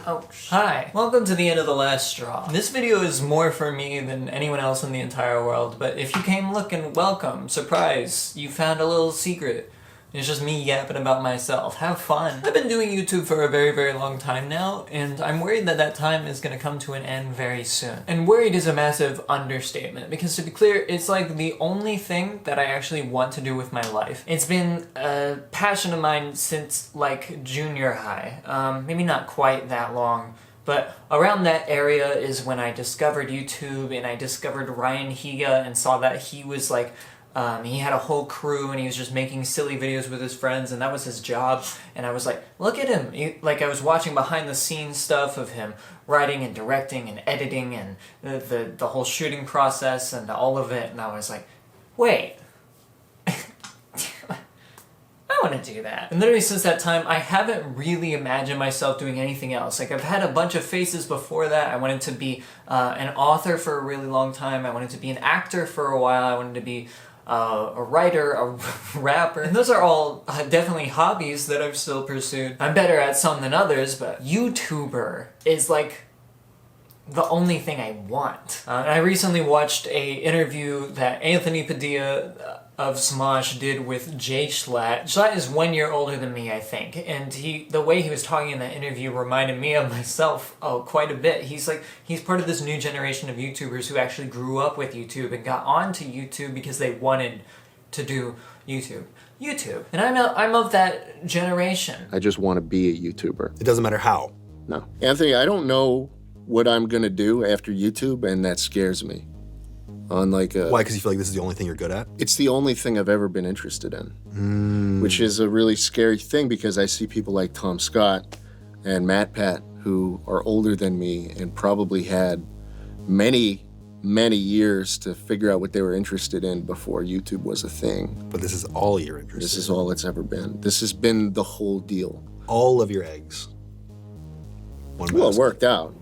Ouch. Hi, welcome to the end of The Last Straw. This video is more for me than anyone else in the entire world, but if you came looking, welcome, surprise, you found a little secret. It's just me yapping about myself. Have fun. I've been doing YouTube for a very, very long time now, and I'm worried that that time is gonna come to an end very soon. And worried is a massive understatement, because to be clear, it's like the only thing that I actually want to do with my life. It's been a passion of mine since like junior high. Maybe not quite that long. But around that area is when I discovered YouTube, and I discovered Ryan Higa and saw that he was like, he had a whole crew and he was just making silly videos with his friends, and that was his job. And I was like, look at him. I was watching behind the scenes stuff of him writing and directing and editing and the whole shooting process and all of it. And I was like, wait, I want to do that. And literally since that time, I haven't really imagined myself doing anything else. Like, I've had a bunch of phases before that. I wanted to be an author for a really long time. I wanted to be an actor for a while. I wanted to be a writer, a rapper. And those are all definitely hobbies that I've still pursued. I'm better at some than others, but YouTuber is like the only thing I want. And I recently watched a interview that Anthony Padilla of Smosh did with Jay Schlatt. Schlatt is 1 year older than me, I think, and the way he was talking in that interview reminded me of myself quite a bit. He's part of this new generation of YouTubers who actually grew up with YouTube and got onto YouTube because they wanted to do YouTube. And I'm of that generation. I just want to be a YouTuber. It doesn't matter how. No. Anthony, I don't know what I'm gonna do after YouTube, and that scares me. On like why? Because you feel like this is the only thing you're good at? It's the only thing I've ever been interested in, which is a really scary thing because I see people like Tom Scott and MatPat who are older than me and probably had many, many years to figure out what they were interested in before YouTube was a thing. But this is all you're interested in. This is all it's ever been. This has been the whole deal. All of your eggs. Well, it worked out.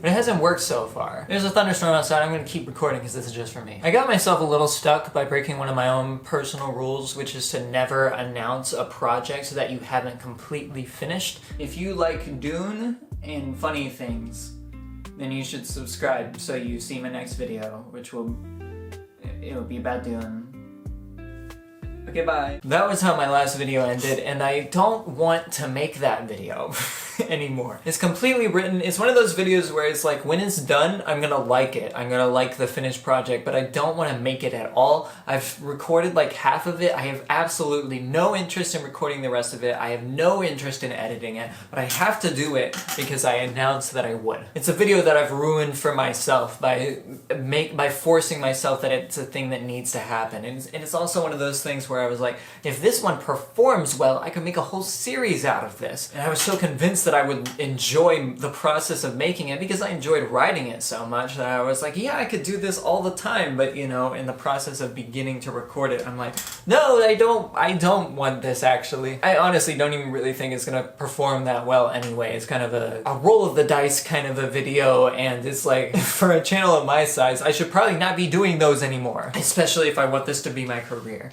But it hasn't worked so far. There's a thunderstorm outside. I'm going to keep recording because this is just for me. I got myself a little stuck by breaking one of my own personal rules, which is to never announce a project that you haven't completely finished. If you like Dune and funny things, then you should subscribe so you see my next video, which will be about Dune. Okay, bye. That was how my last video ended, and I don't want to make that video anymore. It's completely written. It's one of those videos where it's like, when it's done, I'm gonna like it. I'm gonna like the finished project, but I don't want to make it at all. I've recorded like half of it. I have absolutely no interest in recording the rest of it. I have no interest in editing it, but I have to do it because I announced that I would. It's a video that I've ruined for myself by forcing myself that it's a thing that needs to happen. And it's also one of those things where I was like, if this one performs well, I could make a whole series out of this. And I was so convinced that I would enjoy the process of making it because I enjoyed writing it so much that I was like, yeah, I could do this all the time. But in the process of beginning to record it, I'm like, no, I don't want this actually. I honestly don't even really think it's gonna perform that well anyway. It's kind of a roll of the dice kind of a video, and it's like, for a channel of my size, I should probably not be doing those anymore, especially if I want this to be my career.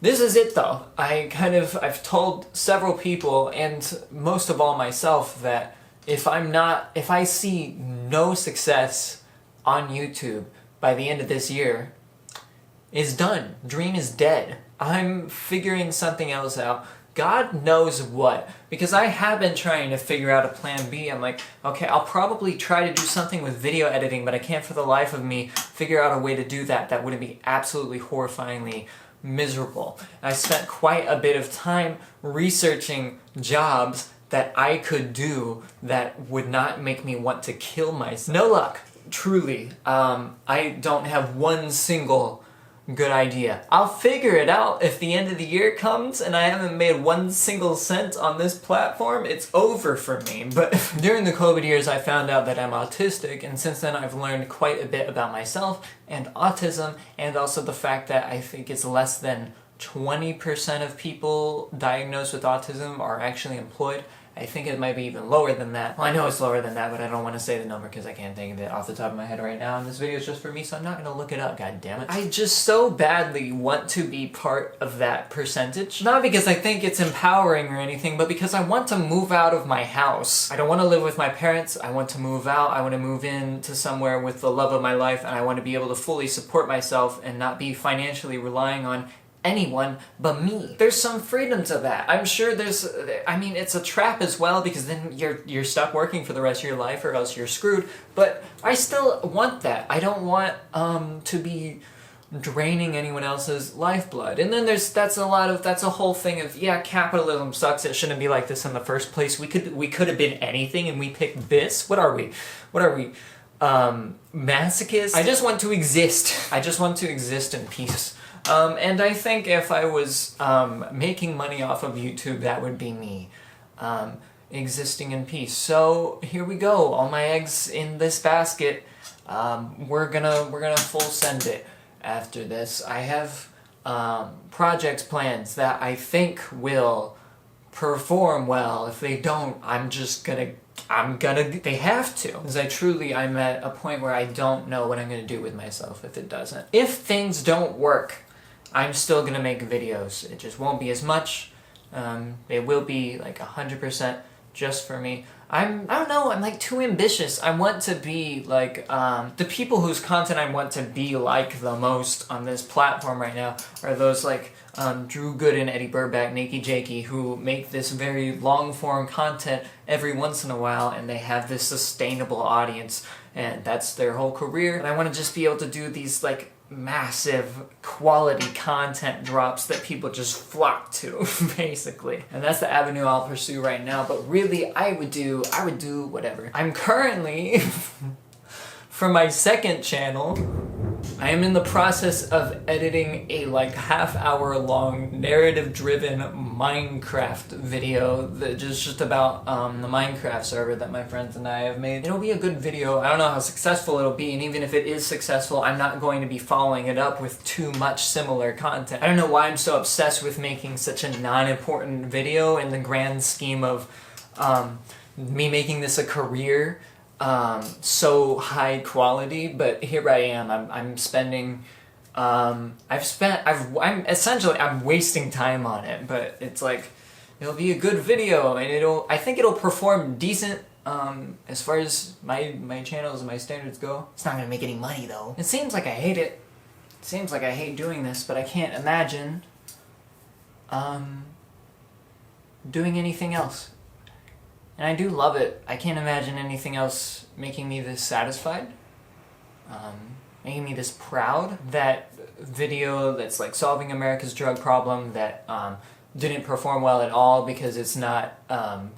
This is it though. I've told several people, and most of all myself, that if I see no success on YouTube by the end of this year, it's done. Dream is dead. I'm figuring something else out. God knows what. Because I have been trying to figure out a plan B. I'm like, okay, I'll probably try to do something with video editing, but I can't for the life of me figure out a way to do that that wouldn't be absolutely horrifyingly miserable. I spent quite a bit of time researching jobs that I could do that would not make me want to kill myself. No luck, truly. I don't have one single good idea. I'll figure it out if the end of the year comes and I haven't made 1 single cent on this platform. It's over for me. But during the COVID years, I found out that I'm autistic, and since then I've learned quite a bit about myself and autism, and also the fact that I think it's less than 20% of people diagnosed with autism are actually employed I think it might be even lower than that. Well, I know it's lower than that, but I don't want to say the number because I can't think of it off the top of my head right now. And this video is just for me, so I'm not going to look it up, god damn it. I just so badly want to be part of that percentage. Not because I think it's empowering or anything, but because I want to move out of my house. I don't want to live with my parents. I want to move out. I want to move into somewhere with the love of my life, and I want to be able to fully support myself and not be financially relying on anyone but me. There's some freedom to that. I'm sure it's a trap as well, because then you're stuck working for the rest of your life or else you're screwed, but I still want that. I don't want to be draining anyone else's lifeblood. And then that's a whole thing of, yeah, capitalism sucks, it shouldn't be like this in the first place. We could have been anything and we picked this. What are we? Masochists? I just want to exist. I just want to exist in peace. And I think if I was making money off of YouTube, that would be me, existing in peace. So here we go, all my eggs in this basket. We're gonna full send it after this. I have project plans that I think will perform well. If they don't, they have to. Because I'm at a point where I don't know what I'm gonna do with myself if it doesn't. If things don't work, I'm still gonna make videos. It just won't be as much. It will be like 100% just for me. I don't know, I'm like too ambitious. I want to be like, the people whose content I want to be like the most on this platform right now are those like Drew Gooden, Eddie Burback, Nakey Jakey, who make this very long form content every once in a while, and they have this sustainable audience, and that's their whole career. And I want to just be able to do these like massive quality content drops that people just flock to, basically. And that's the avenue I'll pursue right now, but really I would do whatever. I'm currently, for my second channel, I am in the process of editing a like half-hour long narrative-driven Minecraft video that is just about the Minecraft server that my friends and I have made. It'll be a good video. I don't know how successful it'll be, and even if it is successful, I'm not going to be following it up with too much similar content. I don't know why I'm so obsessed with making such a non-important video in the grand scheme of me making this a career. So high quality, but here I am. I'm spending, I'm wasting time on it, but it's like, it'll be a good video, and I think it'll perform decent, as far as my channels and my standards go. It's not gonna make any money though. It seems like I hate it. It seems like I hate doing this, but I can't imagine, doing anything else. And I do love it. I can't imagine anything else making me this satisfied, making me this proud. That video that's like solving America's drug problem that didn't perform well at all because it's not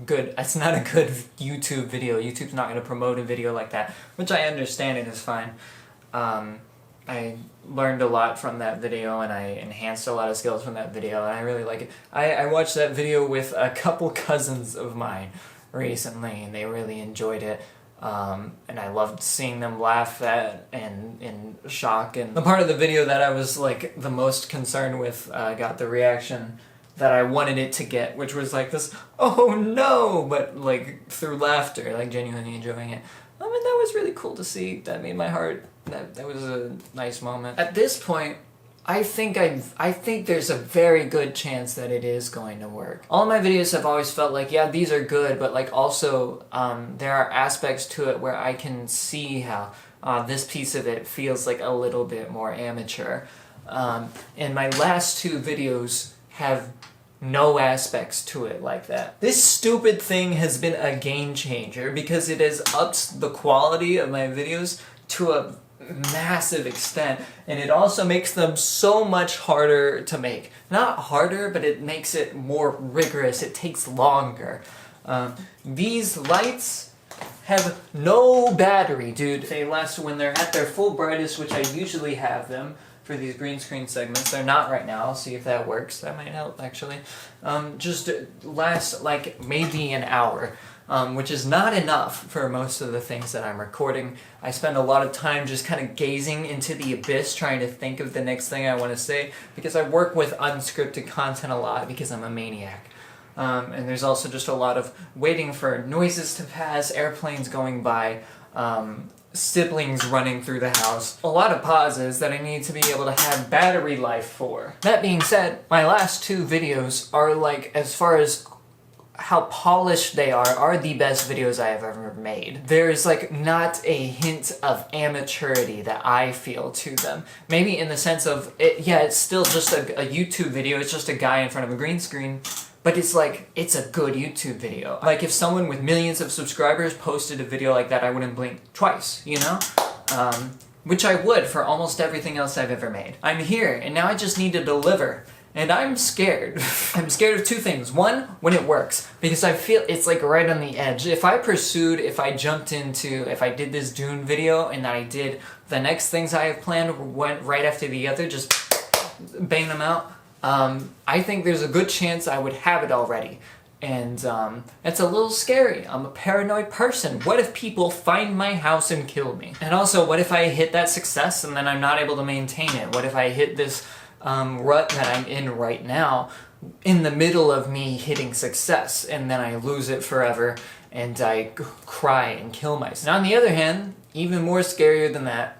good. It's not a good YouTube video. YouTube's not going to promote a video like that, which I understand and is fine. I learned a lot from that video, and I enhanced a lot of skills from that video, and I really like it. I watched that video with a couple cousins of mine recently, and they really enjoyed it, and I loved seeing them laugh at and in shock. And the part of the video that I was like the most concerned with got the reaction that I wanted it to get, which was like this, oh no, but like through laughter, like genuinely enjoying it. I mean, that was really cool to see. That made my heart, that was a nice moment. At this point, I think there's a very good chance that it is going to work. All my videos have always felt like, yeah, these are good, but like also there are aspects to it where I can see how this piece of it feels like a little bit more amateur. And my last two videos have no aspects to it like that. This stupid thing has been a game changer because it has upped the quality of my videos to a massive extent, and it also makes them so much harder to make. Not harder, but it makes it more rigorous. It takes longer. These lights have no battery, dude. They last when they're at their full brightest, which I usually have them for these green screen segments. They're not right now. I'll see if that works. That might help, actually. Just last like maybe an hour. Which is not enough for most of the things that I'm recording. I spend a lot of time just kind of gazing into the abyss, trying to think of the next thing I want to say, because I work with unscripted content a lot because I'm a maniac. And there's also just a lot of waiting for noises to pass, airplanes going by, siblings running through the house. A lot of pauses that I need to be able to have battery life for. That being said, my last 2 videos are like, as far as how polished they are the best videos I have ever made. There's like not a hint of amateurity that I feel to them. Maybe in the sense of, it's still just a YouTube video, it's just a guy in front of a green screen, but it's like, it's a good YouTube video. Like if someone with millions of subscribers posted a video like that, I wouldn't blink twice, you know? Which I would for almost everything else I've ever made. I'm here, and now I just need to deliver. And I'm scared. I'm scared of 2 things. One, when it works, because I feel it's like right on the edge. If I did this Dune video and I did the next things I have planned went right after the other, just bang them out, I think there's a good chance I would have it already. And it's a little scary. I'm a paranoid person. What if people find my house and kill me? And also, what if I hit that success and then I'm not able to maintain it? What if I hit this rut that I'm in right now in the middle of me hitting success and then I lose it forever and I cry and kill myself? And on the other hand, even more scarier than that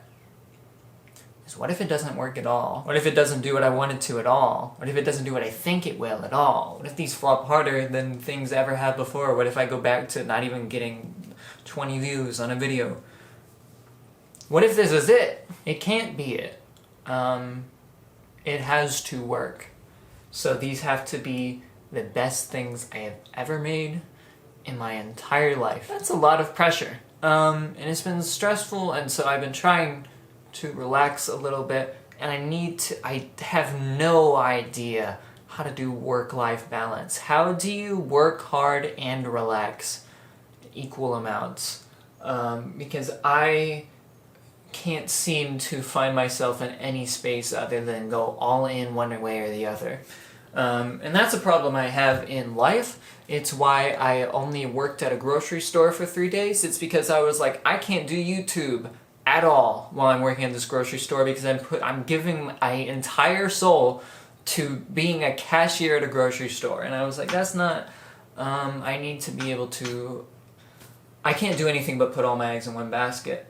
is what if it doesn't work at all? What if it doesn't do what I want it to at all? What if it doesn't do what I think it will at all? What if these flop harder than things ever have before? What if I go back to not even getting 20 views on a video? What if this is it? It can't be it. It has to work. So these have to be the best things I have ever made in my entire life. That's a lot of pressure. And it's been stressful, and so I've been trying to relax a little bit, and I have no idea how to do work-life balance. How do you work hard and relax equal amounts? Because I can't seem to find myself in any space other than go all in one way or the other. And that's a problem I have in life. It's why I only worked at a grocery store for 3 days. It's because I was like, I can't do YouTube at all while I'm working at this grocery store because I'm giving my entire soul to being a cashier at a grocery store. And I was like, that's not, I need to be able to, I can't do anything but put all my eggs in one basket,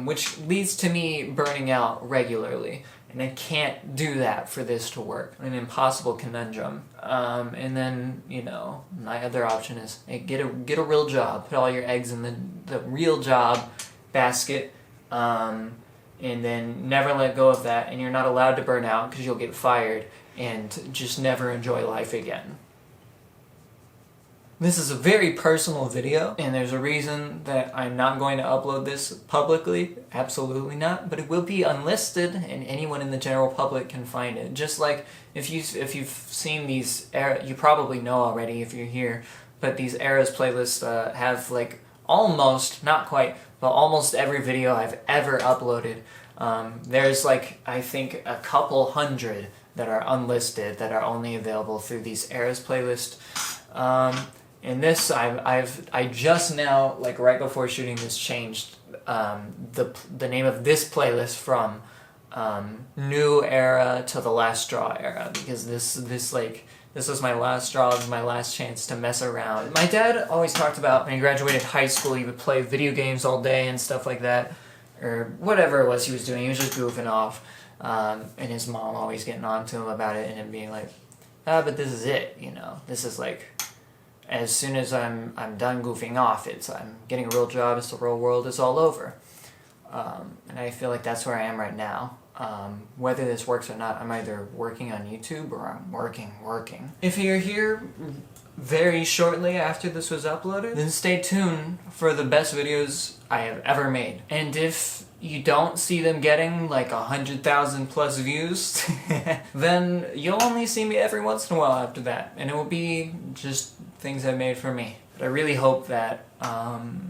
which leads to me burning out regularly. And I can't do that for this to work. An impossible conundrum. And then, you know, my other option is, hey, get a real job. Put all your eggs in the real job basket, and then never let go of that. And you're not allowed to burn out because you'll get fired and just never enjoy life again. This is a very personal video, and there's a reason that I'm not going to upload this publicly. Absolutely not. But it will be unlisted, and anyone in the general public can find it. Just like if you've seen these, you probably know already if you're here, but these Eras playlists have like almost, not quite, but almost every video I've ever uploaded. There's like, I think, a couple hundred that are unlisted that are only available through these Eras playlist. In this, I just now, like right before shooting this, changed the name of this playlist from New Era to the Last Straw Era, because this was my last straw, my last chance to mess around. My dad always talked about when he graduated high school, he would play video games all day and stuff like that, or whatever it was he was doing. He was just goofing off, and his mom always getting on to him about it, and him being like, but this is it, you know, this is like, as soon as I'm done goofing off, I'm getting a real job, it's the real world, it's all over. And I feel like that's where I am right now. Whether this works or not, I'm either working on YouTube or I'm working. If you're here very shortly after this was uploaded, then stay tuned for the best videos I have ever made. And if you don't see them getting like 100,000 plus views, then you'll only see me every once in a while after that. And it will be just things I made for me. But I really hope that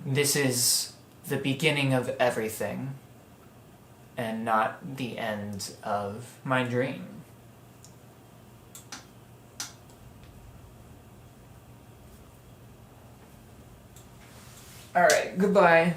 this is the beginning of everything and not the end of my dream. Alright, goodbye.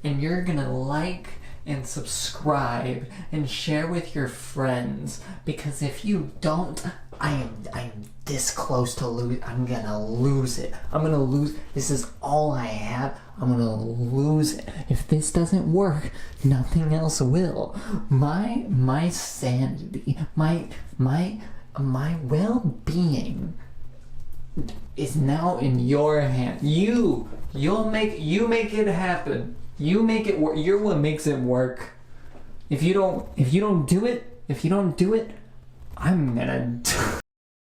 And you're gonna like and subscribe and share with your friends, because if you don't, I am this close to lose. I'm gonna lose it. I'm gonna lose. This is all I have. I'm gonna lose it. If this doesn't work, nothing else will. My sanity, my well-being is now in your hand. You make it happen. You make it work. You're what makes it work. If you don't do it, I'm gonna